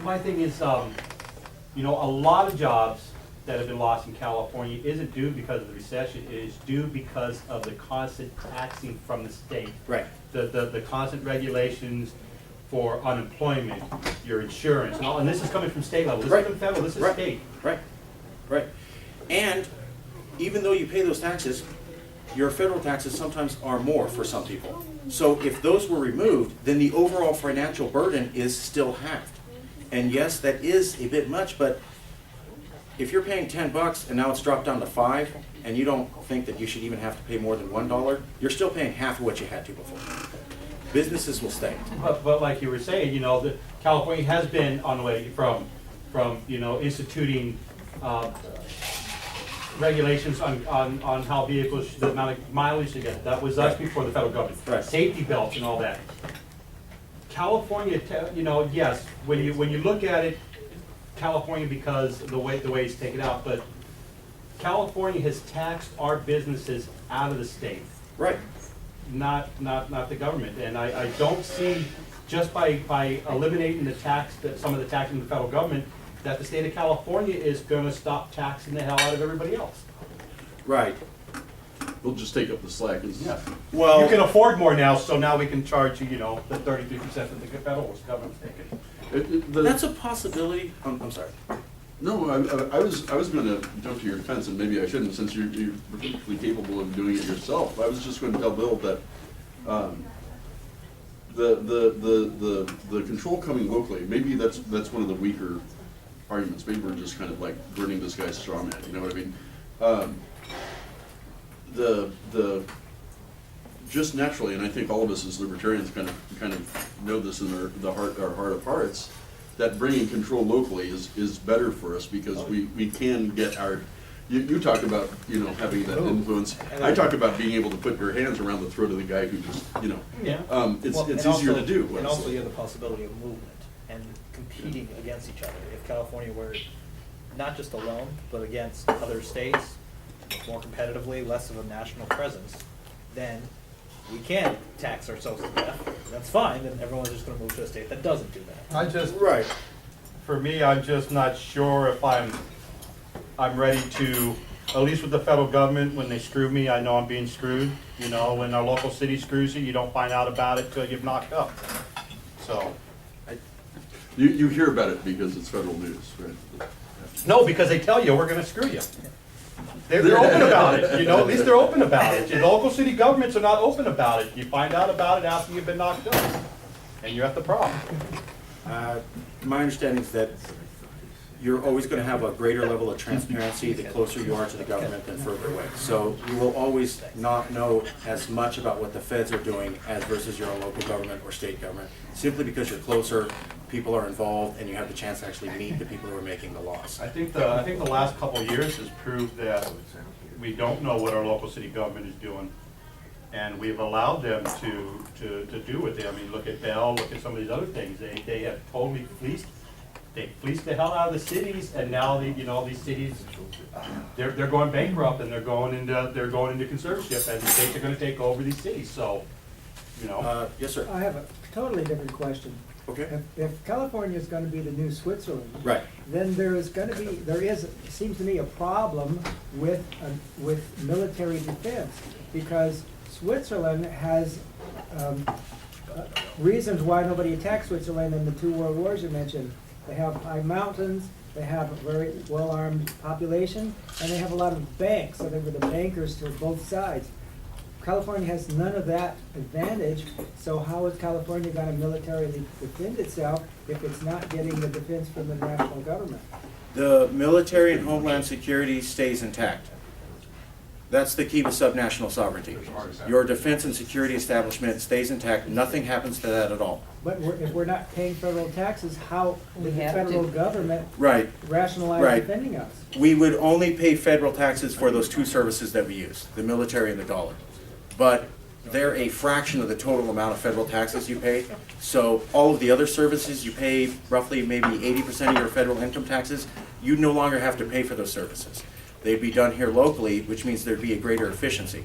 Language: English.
my thing is, you know, a lot of jobs that have been lost in California isn't due because of the recession, it is due because of the constant taxing from the state. Right. The constant regulations for unemployment, your insurance, and all, and this is coming from state level, this Right. isn't federal, this is Right. state. Right, right. And even though you pay those taxes, your federal taxes sometimes are more for some people. So if those were removed, then the overall financial burden is still halved. And yes, that is a bit much, but if you're paying $10 and now it's dropped down to $5, and you don't think that you should even have to pay more than $1, you're still paying half of what you had to before. Businesses will stay. But like you were saying, you know, California has been on the way from you know, instituting regulations on how vehicles, the amount of mileage they get. That was us before the federal government. Right. Safety belts and all that. California, you know, yes, when you look at it, California, because the way it's taken out, but California has taxed our businesses out of the state. Right. Not the government, and I don't see, just by eliminating the tax, some of the tax in the federal government, that the state of California is gonna stop taxing the hell out of everybody else. Right. We'll just take up the slack. Yeah. Well, You can afford more now, so now we can charge you, you know, the 33% that the federal government's taking. that's a possibility. I'm sorry. No, I was going to jump to your defense, and maybe I shouldn't, since you're perfectly capable of doing it yourself. I was just going to tell Bill that the control coming locally, maybe that's one of the weaker arguments. Maybe we're just kind of like burning this guy's straw man. You know what I mean? The just naturally, and I think all of us as libertarians kind of know this in our heart of hearts, that bringing control locally is better for us because we can get our, you talk about, you know, having that influence. I talk about being able to put your hands around the throat of the guy who just, you know, Yeah. it's easier to do. And also you have the possibility of movement and competing against each other. If California were not just alone, but against other states, more competitively, less of a national presence, then we can tax ourselves to death. That's fine, then everyone's just gonna move to a state that doesn't do that. Right. For me, I'm just not sure if I'm ready to, at least with the federal government, when they screw me, I know I'm being screwed. You know, when our local city screws you don't find out about it till you get knocked up. So. You hear about it because it's federal news, right? No, because they tell you, we're gonna screw you. They're open about it, you know, at least they're open about it. Your local city governments are not open about it. You find out about it after you've been knocked up, and you're at the problem. My understanding is that you're always going to have a greater level of transparency the closer you are to the government than further away. So you will always not know as much about what the feds are doing as versus your own local government or state government, simply because you're closer, people are involved, and you have the chance to actually meet the people who are making the laws. I think the last couple of years has proved that we don't know what our local city government is doing. And we've allowed them to do what they, I mean, look at Bell, look at some of these other things. They have totally fleeced the hell out of the cities, and now you know, these cities, they're going bankrupt and they're going into conservatorship, and the states are going to take over these cities. So, you know. Yes, sir. I have a totally different question. Okay. If California is going to be the new Switzerland, Right. then there is, it seems to me, a problem with military defense, because Switzerland has reasons why nobody attacked Switzerland in the 2 world wars you mentioned. They have high mountains, they have a very well-armed population, and they have a lot of banks, so they were the bankers to both sides. California has none of that advantage, so how is California going to militarily defend itself if it's not getting the defense from the national government? The military and homeland security stays intact. That's the key to subnational sovereignty. Your defense and security establishment stays intact. Nothing happens to that at all. But if we're not paying federal taxes, how did the federal government Right. rationalize Right. defending us? We would only pay federal taxes for those 2 services that we use, the military and the dollar. But they're a fraction of the total amount of federal taxes you pay. So all of the other services, you pay roughly maybe 80% of your federal income taxes. You no longer have to pay for those services. They'd be done here locally, which means there'd be a greater efficiency.